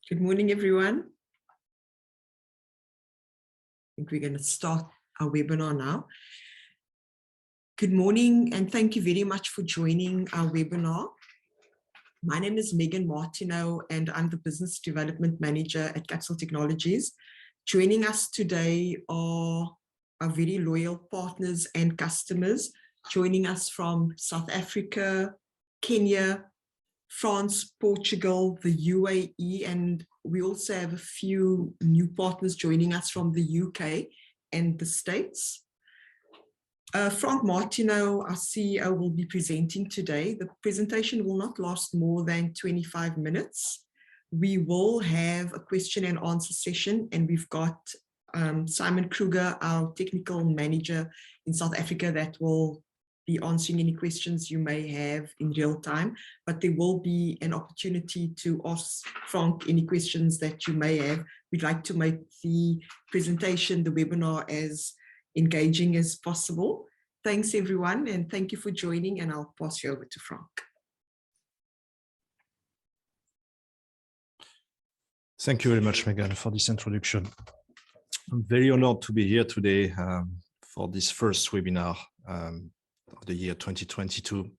Good morning, everyone. I think we're going to start our webinar now. Good morning, and thank you very much for joining our webinar. My name is Megan Martineau, and I'm the Business Development Manager at Capsule Technologies. Joining us today are our very loyal partners and customers, joining us from South Africa, Kenya, France, Portugal, the UAE, and we also have a few new partners joining us from the UK and the States. Frank Martineau, our CEO, will be presenting today. The presentation will not last more than 25 minutes. We will have a question and answer session, and we've got Simon Kruger, our technical manager in South Africa, that will be answering any questions you may have in real time, but there will be an opportunity to ask Frank any questions that you may have. We'd like to make the presentation, the webinar, as engaging as possible. Thanks everyone, and thank you for joining, and I'll pass you over to Frank. Thank you very much, Megan, for this introduction. I'm very honored to be here today for this first webinar of the year 2022.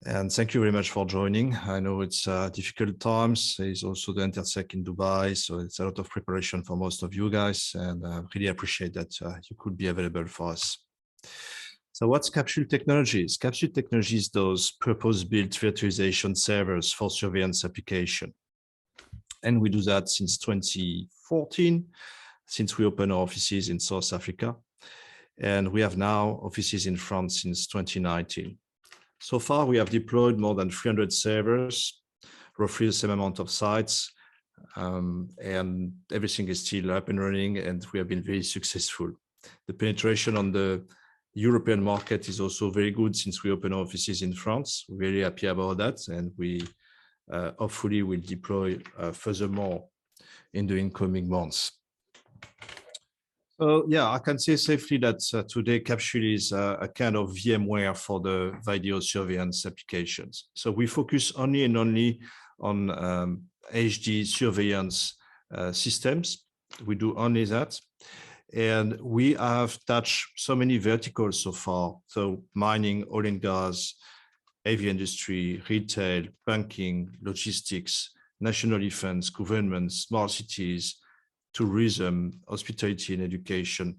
And thank you very much for joining. I know it's difficult times. There's also the Intersec in Dubai, so it's a lot of preparation for most of you guys, and I really appreciate that you could be available for us. So what's Capsule Technologies? Capsule Technologies does purpose-built virtualization servers for surveillance application. And we do that since 2014, since we opened our offices in South Africa. And we have now offices in France since 2019. So far, we have deployed more than 300 servers, roughly the same amount of sites, and everything is still up and running, and we have been very successful. The penetration on the European market is also very good since we opened offices in France. We're very happy about that, and we hopefully will deploy furthermore in the incoming months. So yeah, I can say safely that today Capsule is a kind of VMware for the video surveillance applications. So we focus only and only on HD surveillance systems. We do only that. And we have touched so many verticals so far. So mining, oil and gas, heavy industry, retail, banking, logistics, national defense, government, smart cities, tourism, hospitality and education,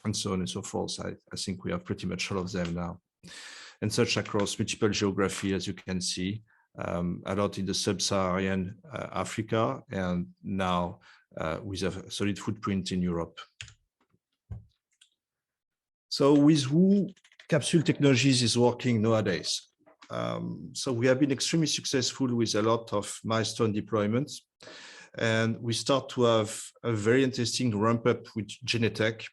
and so on and so forth. I think we have pretty much all of them now. And such across multiple geography, as you can see, a lot in the sub-Saharan Africa, and now with a solid footprint in Europe. So with who Capsule Technologies is working nowadays? So we have been extremely successful with a lot of milestone deployments. And we start to have a very interesting ramp up with Netapp.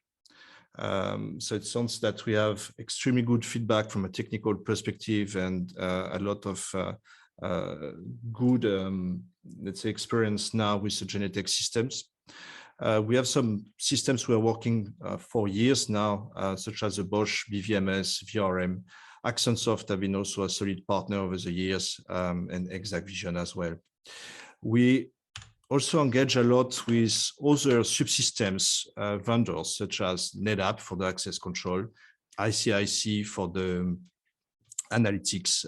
So it sounds that we have extremely good feedback from a technical perspective, and a lot of good, let's say, experience now with the Netapp systems. We have some systems we are working for years now, such as the Bosch, BVMS, VRM. Accentsoft have been also a solid partner over the years, and Exact Vision as well. We also engage a lot with other subsystems vendors, such as Netapp for the access control, ICIC for the analytics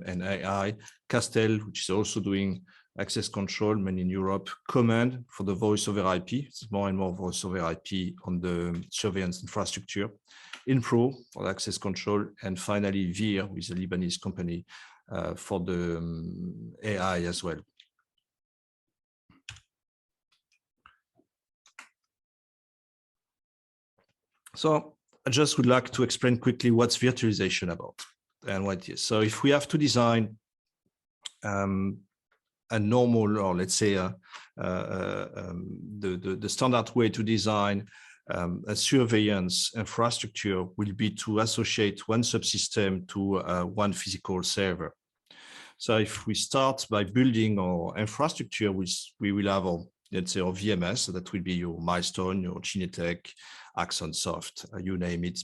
and AI, Castel, which is also doing access control, mainly in Europe, Command for the voice over IP. It's more and more voice over IP on the surveillance infrastructure, Info for the access control, and finally VIR with a Lebanese company for the AI as well. So I just would like to explain quickly what's virtualization about and what it is. So if we have to design a normal, or let's say the standard way to design a surveillance infrastructure will be to associate one subsystem to one physical server. So if we start by building our infrastructure, we will have our, let's say, our VMS, so that will be your Milestone, your Netapp, Accentsoft, you name it.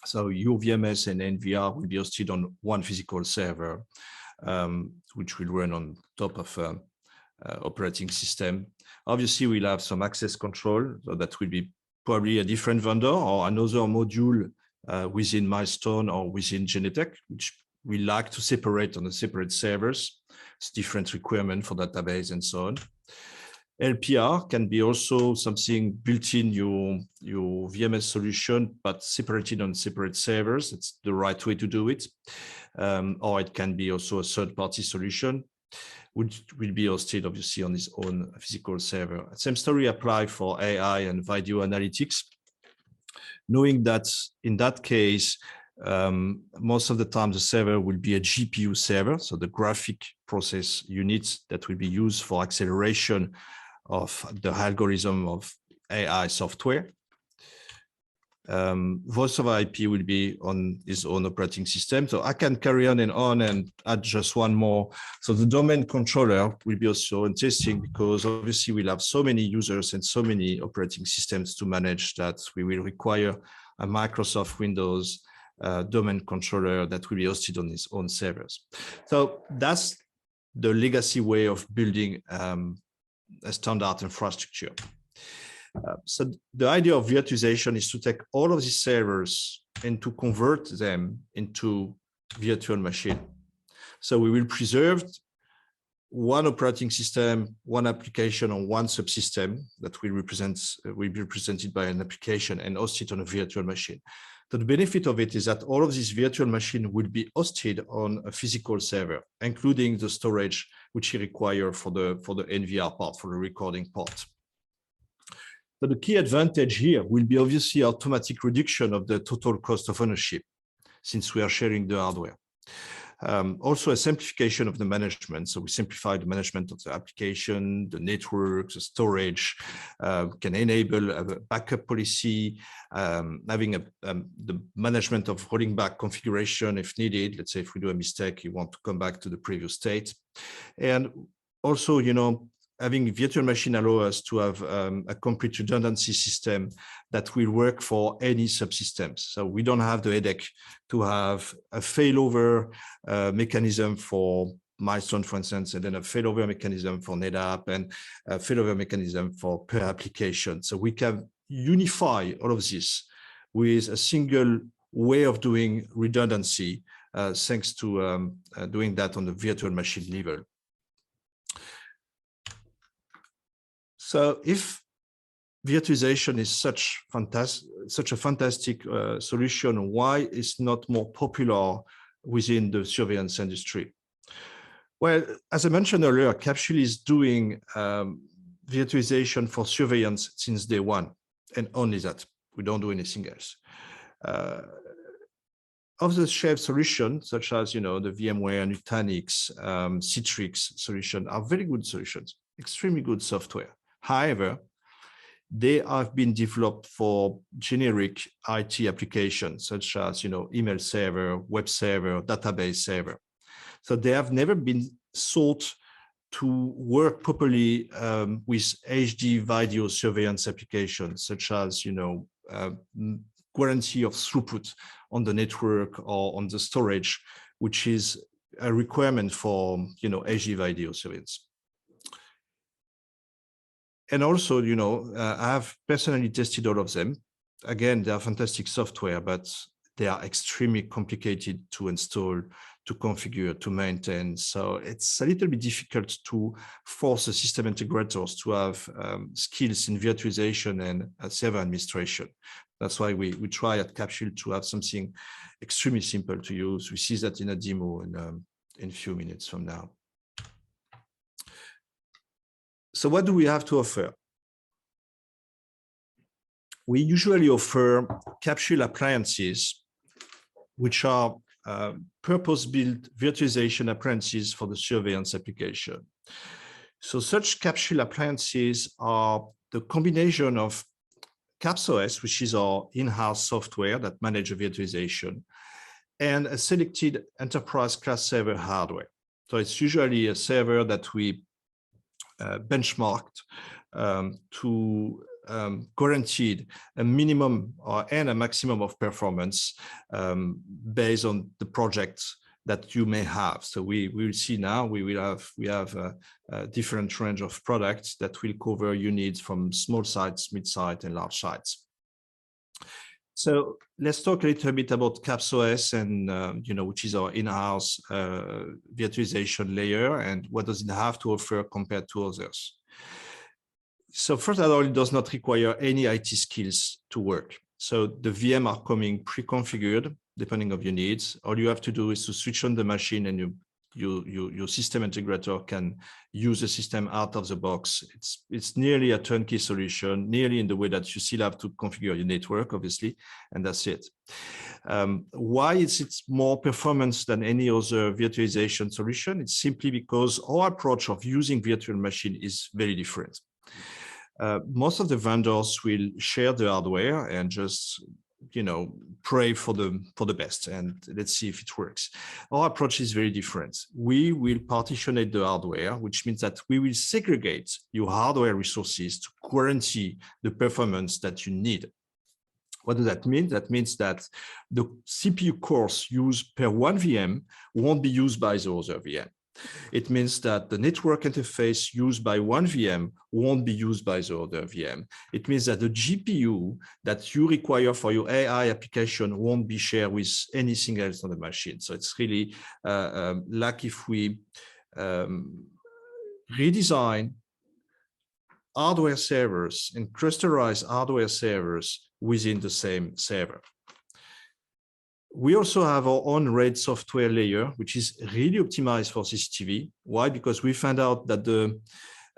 So your VMS and NVR will be hosted on one physical server. which will run on top of operating system. Obviously, we'll have some access control, so that will be probably a different vendor or another module within Milestone or within Netapp, which we like to separate on the separate servers. It's different requirement for database and so on. LPR can be also something built in your VMS solution, but separated on separate servers. It's the right way to do it. Or it can be also a third-party solution, which will be hosted obviously on its own physical server. Same story apply for AI and video analytics, knowing that in that case, most of the time the server will be a GPU server, so the graphic process units that will be used for acceleration of the algorithm of AI software. Voice over IP will be on its own operating system. So I can carry on and add just one more. So the domain controller will be also interesting because obviously we'll have so many users and so many operating systems to manage that we will require a Microsoft Windows domain controller that will be hosted on its own servers. So that's the legacy way of building a standard infrastructure. So the idea of virtualization is to take all of these servers and to convert them into virtual machine. So we will preserve one operating system, one application, or one subsystem that will be represented by an application and host it on a virtual machine. So the benefit of it is that all of these virtual machines will be hosted on a physical server, including the storage which you require for the NVR part, for the recording part. So the key advantage here will be obviously automatic reduction of the total cost of ownership, since we are sharing the hardware. Also a simplification of the management. So we simplify the management of the application, the network, the storage, can enable a backup policy, having the management of rolling back configuration if needed. Let's say if we do a mistake, you want to come back to the previous state. And also, having virtual machine allow us to have a complete redundancy system that will work for any subsystems. So we don't have the headache to have a failover mechanism for Milestone, for instance, and then a failover mechanism for Netapp and a failover mechanism for per application. So we can unify all of this with a single way of doing redundancy, thanks to doing that on the virtual machine level. So if virtualization is such a fantastic solution, why is not more popular within the surveillance industry? Well, as I mentioned earlier, Capsule is doing virtualization for surveillance since day one, and only that. We don't do anything else. Off-the-shelf solutions, such as the VMware, Nutanix, Citrix solution, are very good solutions, extremely good software. However, they have been developed for generic IT applications, such as email server, web server, database server. So they have never been thought to work properly with HD video surveillance applications, such as guarantee of throughput on the network or on the storage, which is a requirement for HD video surveillance. And also, I have personally tested all of them. Again, they are fantastic software, but they are extremely complicated to install, to configure, to maintain. So it's a little bit difficult to force the system integrators to have skills in virtualization and server administration. That's why we try at Capsule to have something extremely simple to use. We see that in a demo in a few minutes from now. So what do we have to offer? We usually offer Capsule appliances, which are purpose-built virtualization appliances for the surveillance application. So such Capsule appliances are the combination of CapsOS, which is our in-house software that manages virtualization, and a selected enterprise class server hardware. So it's usually a server that we benchmarked to guaranteed a minimum and a maximum of performance based on the project that you may have. So we will see now, we have a different range of products that will cover your needs from small sites, mid-site, and large sites. So let's talk a little bit about CapsOS and which is our in-house virtualization layer, and what does it have to offer compared to others. So first of all, it does not require any IT skills to work. So the VM are coming pre-configured depending on your needs. All you have to do is to switch on the machine, and your system integrator can use the system out of the box. It's nearly a turnkey solution, nearly in the way that you still have to configure your network, obviously, and that's it. Why is it more performance than any other virtualization solution? It's simply because our approach of using virtual machine is very different. Most of the vendors will share the hardware and just pray for the best, and let's see if it works. Our approach is very different. We will partitionate the hardware, which means that we will segregate your hardware resources to guarantee the performance that you need. What does that mean? That means that the CPU cores used per one VM won't be used by the other VM. It means that the network interface used by one VM won't be used by the other VM. It means that the GPU that you require for your AI application won't be shared with anything else on the machine. So it's really like if we redesign hardware servers and clusterize hardware servers within the same server. We also have our own RAID software layer, which is really optimized for CCTV. Why? Because we found out that the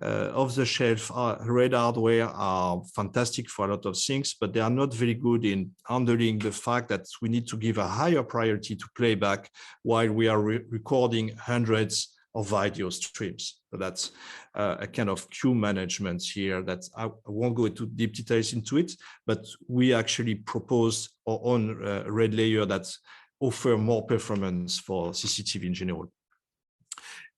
off-the-shelf RAID hardware are fantastic for a lot of things, but they are not very good in handling the fact that we need to give a higher priority to playback while we are recording hundreds of video streams. So that's a kind of queue management here that I won't go into deep details into it, but we actually proposed our own RAID layer that offer more performance for CCTV in general.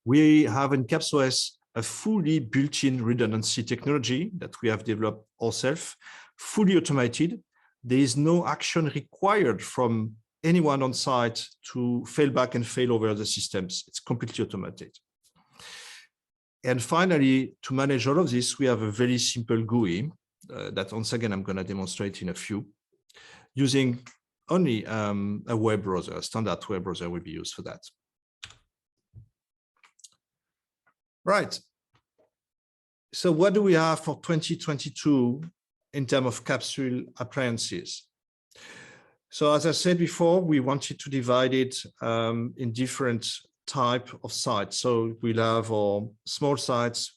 We have in CapsOS a fully built-in redundancy technology that we have developed ourselves, fully automated. There is no action required from anyone on site to fail back and fail over the systems. It's completely automated. And finally, to manage all of this, we have a very simple GUI that once again, I'm going to demonstrate in a few, using only a web browser. A standard web browser will be used for that. Right. So what do we have for 2022 in terms of Capsule appliances? So as I said before, we wanted to divide it in different type of sites. So we'll have our small sites,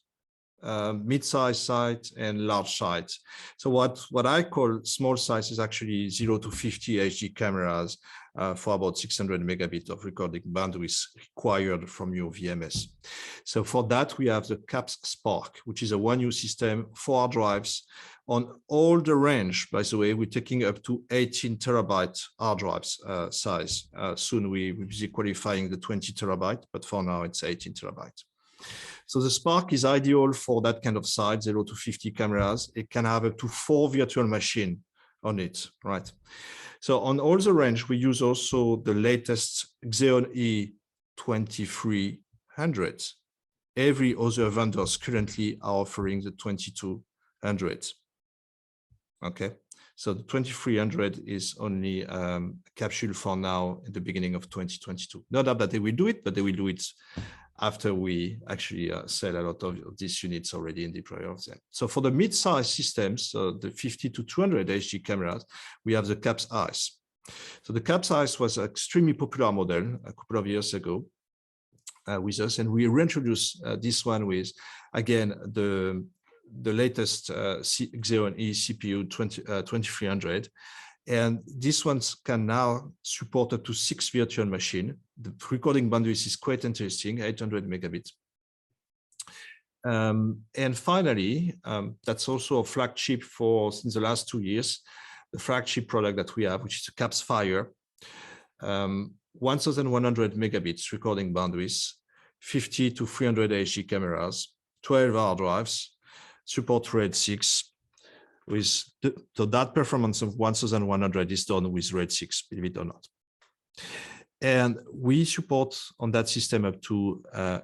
mid-sized sites, and large sites. So what I call small sites is actually 0 to 50 HD cameras for about 600 megabits of recording bandwidth required from your VMS. So for that, we have the Caps Spark, which is a 1U system, 4 hard drives on all the range. By the way, we're taking up to 18 terabyte hard drives size. Soon we will be qualifying the 20 terabyte, but for now it's 18 terabyte. So the Spark is ideal for that kind of site, 0 to 50 cameras. It can have up to 4 virtual machines on it, right? So on all the range, we use also the latest Xeon E2300. Every other vendors currently are offering the 2200. Okay, so the 2300 is only Capsule for now at the beginning of 2022. Not that they will do it, but they will do it after we actually sell a lot of these units already and deploy of them. So for the mid-size systems, so the 50 to 200 HD cameras, we have the CapsEye. So the CapsEye was an extremely popular model a couple of years ago with us, and we reintroduced this one with, again, the latest Xeon E CPU 2300. And these ones can now support up to 6 virtual machines. The recording bandwidth is quite interesting, 800 megabits. And finally, that's also a flagship for since the last 2 years, the flagship product that we have, which is a CapsFire, 1100 megabits recording bandwidth, 50 to 300 HD cameras, 12 hard drives, support RAID 6. So that performance of 1100 is done with RAID 6, believe it or not. And we support on that system up to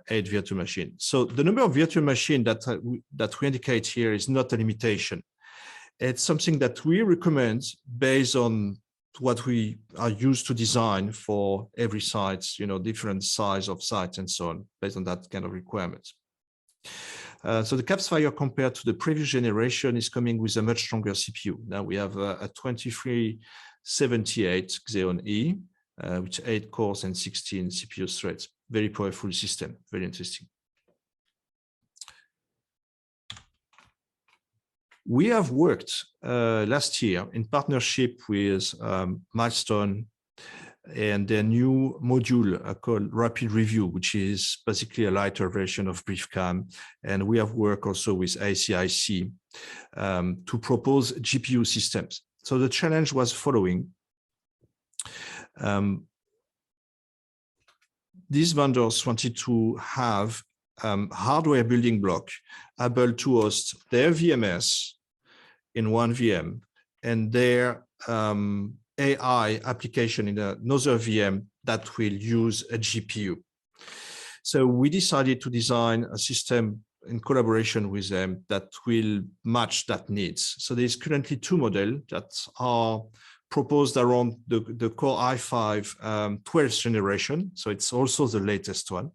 8 virtual machines. So the number of virtual machines that we indicate here is not a limitation. It's something that we recommend based on what we are used to design for every site, different size of sites and so on, based on that kind of requirements. So the Capsule compared to the previous generation is coming with a much stronger CPU. Now we have a 2378 Xeon E, with 8 cores and 16 CPU threads. Very powerful system, very interesting. We have worked last year in partnership with Milestone and their new module called Rapid Review, which is basically a lighter version of BriefCam. And we have worked also with ACIC to propose GPU systems. So the challenge was following. These vendors wanted to have hardware building block able to host their VMS in one VM and their AI application in another VM that will use a GPU. So we decided to design a system in collaboration with them that will match that needs. So there's currently 2 models that are proposed around the Core i5 12th generation. So it's also the latest one.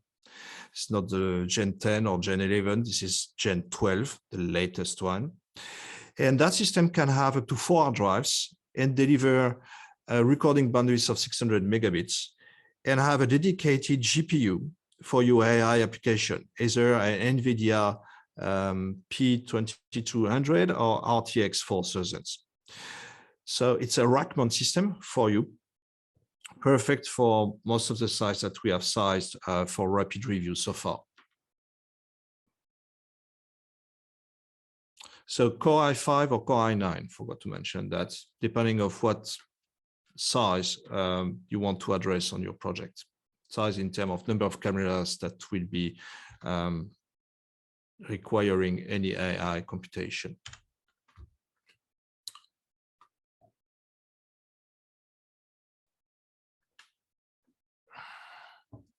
It's not the Gen 10 or Gen 11. This is Gen 12, the latest one. And that system can have up to 4 hard drives and deliver a recording bandwidth of 600 megabits and have a dedicated GPU for your AI application, either an NVIDIA P2200 or RTX 4000. So it's a rack mount system for you, perfect for most of the sites that we have sized for rapid review so far. So Core i5 or Core i9, forgot to mention that, depending on what size you want to address on your project. Size in terms of number of cameras that will be requiring any AI computation.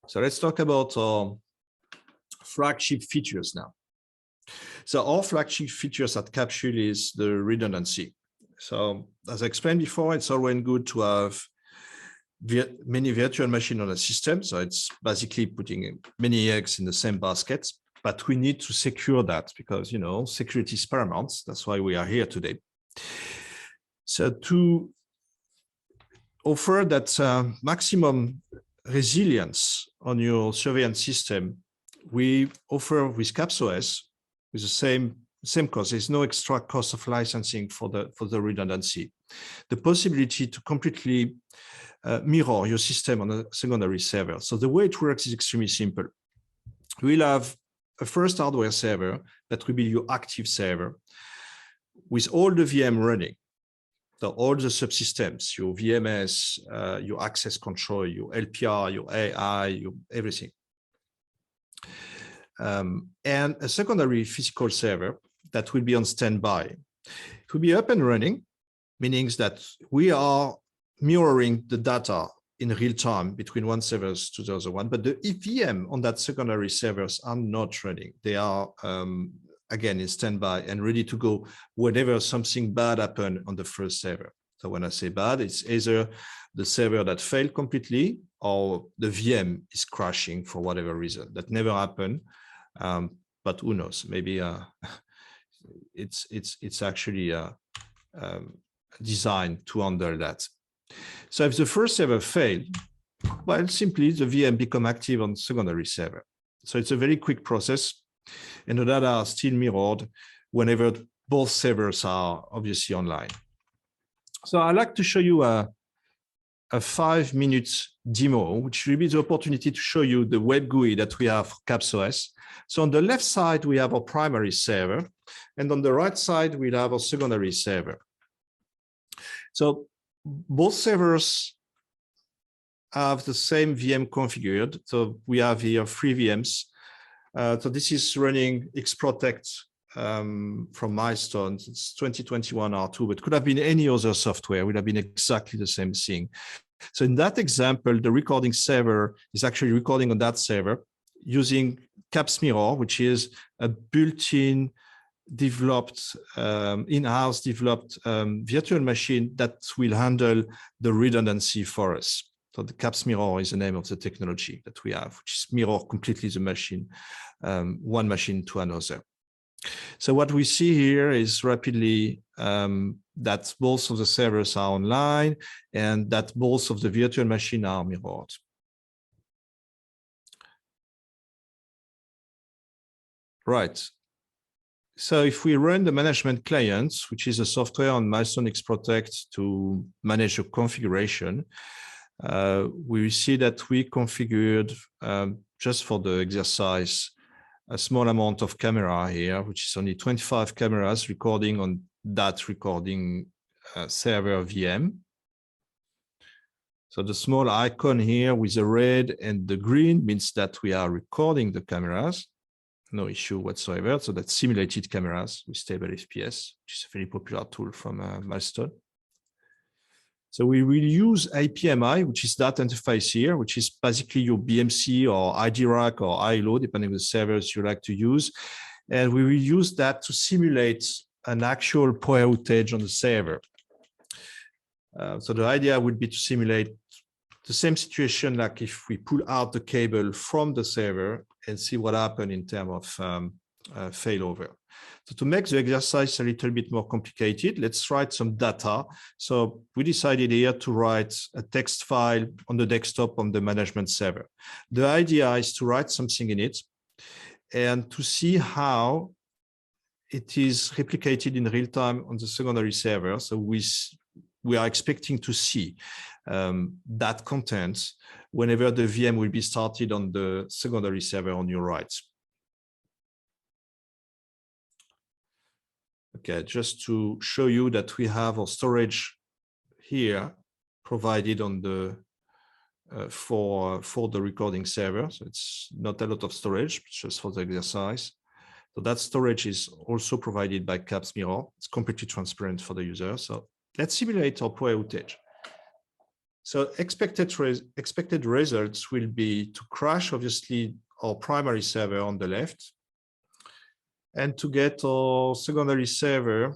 So let's talk about flagship features now. So our flagship features at Capsule is the redundancy. So as I explained before, it's always good to have many virtual machines on a system. So it's basically putting many eggs in the same basket, but we need to secure that because, security is paramount. That's why we are here today. So to offer that maximum resilience on your surveillance system, we offer with CapsuleOS with the same cost. There's no extra cost of licensing for the redundancy. The possibility to completely mirror your system on a secondary server. So the way it works is extremely simple. We'll have a first hardware server that will be your active server with all the VM running. So all the subsystems, your VMS, your access control, your LPR, your AI, your everything. And a secondary physical server that will be on standby. It will be up and running, meaning that we are mirroring the data in real time between one server to the other one, but the VM on that secondary servers are not running. They are, again, in standby and ready to go whenever something bad happened on the first server. So when I say bad, it's either the server that failed completely or the VM is crashing for whatever reason. That never happened, but who knows? Maybe it's actually designed to handle that. So if the first server failed, well, simply the VM become active on secondary server. So it's a very quick process, and the data are still mirrored whenever both servers are obviously online. So I'd like to show you a 5-minute demo, which will be the opportunity to show you the web GUI that we have for CapsuleOS. So on the left side, we have our primary server, and on the right side, we'll have our secondary server. So both servers have the same VM configured. So we have here 3 VMs. So this is running Xprotect from Milestone. It's 2021 R2, but could have been any other software. It would have been exactly the same thing. So in that example, the recording server is actually recording on that server using Caps Mirror, which is a built-in developed, in-house developed virtual machine that will handle the redundancy for us. So the Caps Mirror is the name of the technology that we have, which is mirror completely the machine, one machine to another. So what we see here is rapidly that both of the servers are online and that both of the virtual machines are mirrored. Right. So if we run the management client, which is a software on Milestone X Protect to manage the configuration, we see that we configured just for the exercise a small amount of camera here, which is only 25 cameras recording on that recording server VM. So the small icon here with the red and the green means that we are recording the cameras. No issue whatsoever. So that's simulated cameras with stable FPS, which is a very popular tool from Milestone. So we will use APMI, which is that interface here, which is basically your BMC or ID rack or ILO, depending on the servers you like to use. And we will use that to simulate an actual power outage on the server. So the idea would be to simulate the same situation like if we pull out the cable from the server and see what happened in terms of failover. So to make the exercise a little bit more complicated, let's write some data. So we decided here to write a text file on the desktop on the management server. The idea is to write something in it and to see how it is replicated in real time on the secondary server. So we are expecting to see that content whenever the VM will be started on the secondary server on your right. Okay, just to show you that we have our storage here provided on the for the recording server. So it's not a lot of storage, just for the exercise. So that storage is also provided by Caps Mirror. It's completely transparent for the user. So let's simulate our power outage. So expected results will be to crash, obviously, our primary server on the left, and to get our secondary server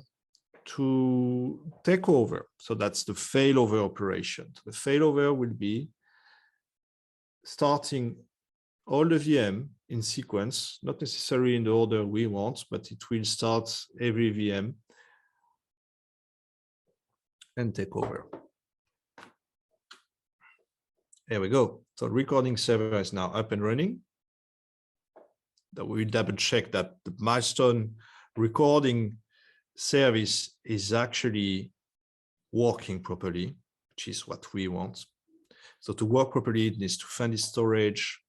to take over. So that's the failover operation. The failover will be starting all the VM in sequence, not necessarily in the order we want, but it will start every VM and take over. There we go. So recording server is now up and running. That we double check that the Milestone recording service is actually working properly, which is what we want. So to work properly, it needs to find its storage.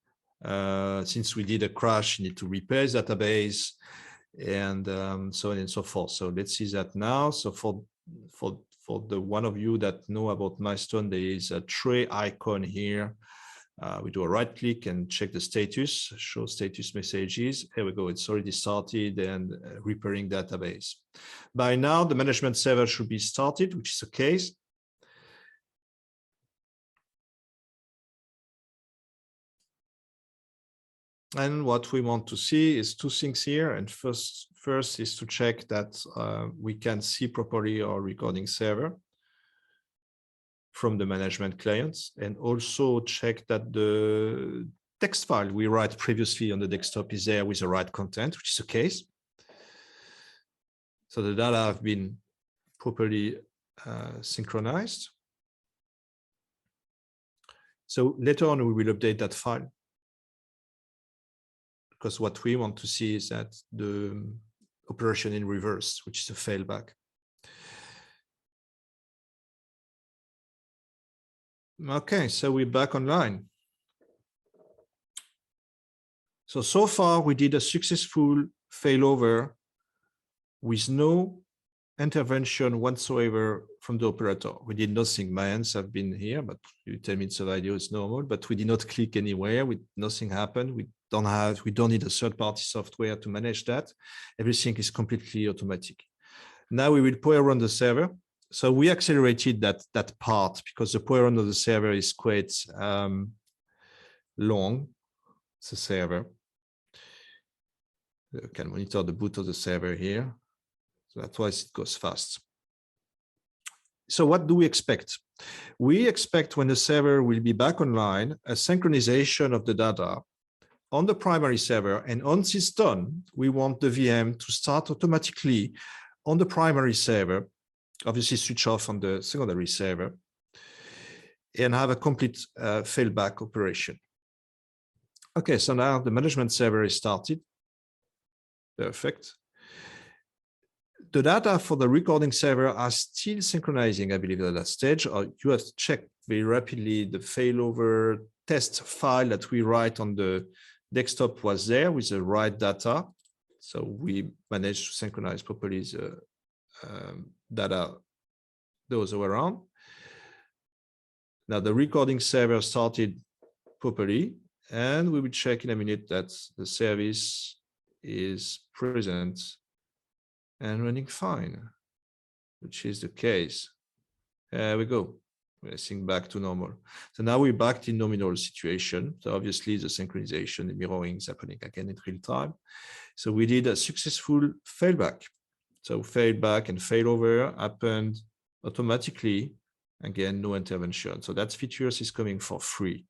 Since we did a crash, you need to repair the database and so on and so forth. So let's see that now. So for the one of you that know about Milestone, there is a tray icon here. We do a right click and check the status, show status messages. Here we go, it's already started and repairing database. By now, the management server should be started, which is the case. And what we want to see is two things here. And first is to check that we can see properly our recording server from the management clients, and also check that the text file we write previously on the desktop is there with the right content, which is the case. So the data have been properly synchronized. So later on, we will update that file, because what we want to see is that the operation in reverse, which is a failback. Okay, so we're back online. So far we did a successful failover with no intervention whatsoever from the operator. We did nothing. My hands have been here, but you tell me it's a video, it's normal, but we did not click anywhere. Nothing happened. We don't need a third-party software to manage that. Everything is completely automatic. Now we will power on the server. So we accelerated that part because the power on the server is quite long. It's a server. You can monitor the boot of the server here. So that's why it goes fast. So what do we expect? We expect when the server will be back online, a synchronization of the data on the primary server. And once it's done, we want the VM to start automatically on the primary server, obviously switch off on the secondary server, and have a complete failback operation. Okay, so now the management server is started. Perfect. The data for the recording server are still synchronizing, I believe, at that stage. Or you have to check very rapidly the failover test file that we write on the desktop was there with the right data. So we managed to synchronize properly the data those way around. Now the recording server started properly, and we will check in a minute that the service is present and running fine, which is the case. There we go. We're sync back to normal. So now we're back in nominal situation. So obviously the synchronization, the mirroring is happening again in real time. So we did a successful failback. So failback and failover happened automatically. Again, no intervention. So that features is coming for free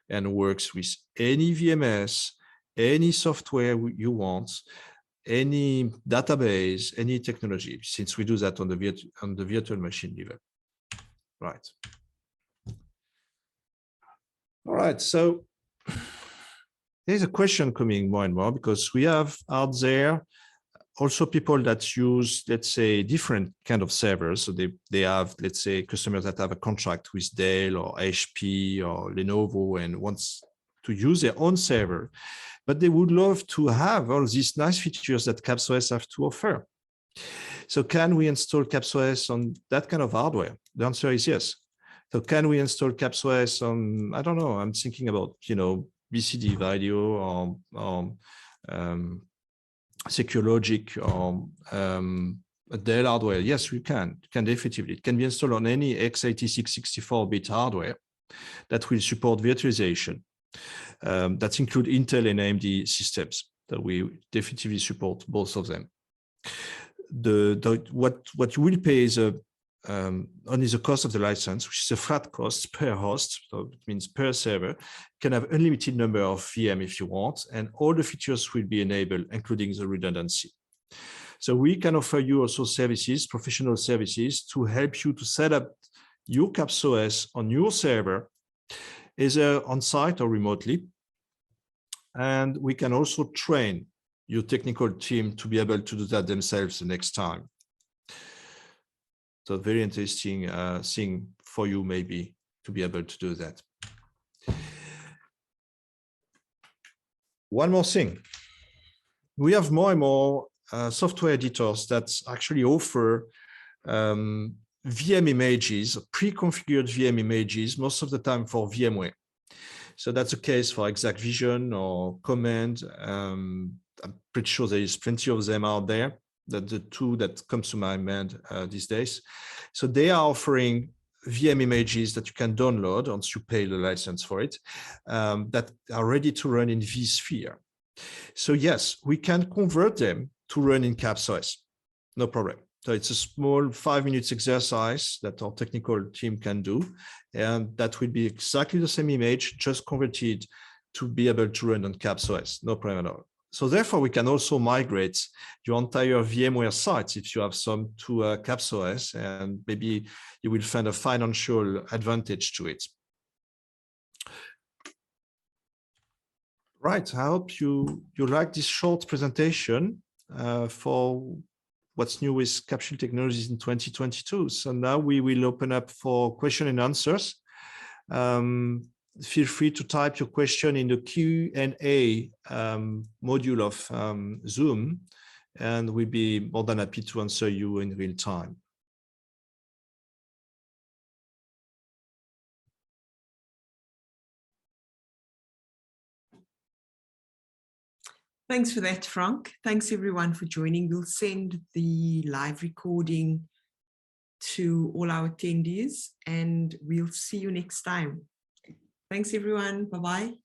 and works with any VMS, any software you want, any database, any technology, since we do that on the virtual machine level. Right. All right. So there's a question coming more and more because we have out there also people that use, let's say, different kind of servers. So they have, let's say, customers that have a contract with Dell or HP or Lenovo and wants to use their own server, but they would love to have all these nice features that CapsuleOS have to offer. So can we install CapsuleOS on that kind of hardware? The answer is yes. So can we install CapsuleOS on, I don't know, I'm thinking about, BCD video or Secure Logic or Dell hardware. Yes, we can definitely. It can be installed on any x86 64-bit hardware that will support virtualization. That include Intel and AMD systems. That we definitely support both of them. What you will pay is only the cost of the license, which is a flat cost per host. So it means per server. You can have unlimited number of VM if you want, and all the features will be enabled, including the redundancy. So we can offer you also services, professional services, to help you to set up your CapsuleOS on your server, either on site or remotely. And we can also train your technical team to be able to do that themselves the next time. So very interesting thing for you maybe to be able to do that. One more thing. We have more and more software editors that actually offer VM images, pre-configured VM images, most of the time for VMware. So that's the case for ExactVision or Command. I'm pretty sure there is plenty of them out there. That's the two that comes to my mind these days. So they are offering VM images that you can download once you pay the license for it, that are ready to run in vSphere. So yes, we can convert them to run in CapsuleOS, no problem. So it's a small 5 minutes exercise that our technical team can do. And that will be exactly the same image, just converted to be able to run on CapsuleOS, no problem at all. So therefore, we can also migrate your entire VMware sites if you have some to CapsuleOS, and maybe you will find a financial advantage to it. Right, I hope you like this short presentation for what's new with Capsule Technologies in 2022. So now we will open up for question and answers. Feel free to type your question in the Q&A module of Zoom, and we'll be more than happy to answer you in real time. Thanks for that, Frank. Thanks everyone for joining. We'll send the live recording to all our attendees, and we'll see you next time. Thanks, everyone. Bye-bye.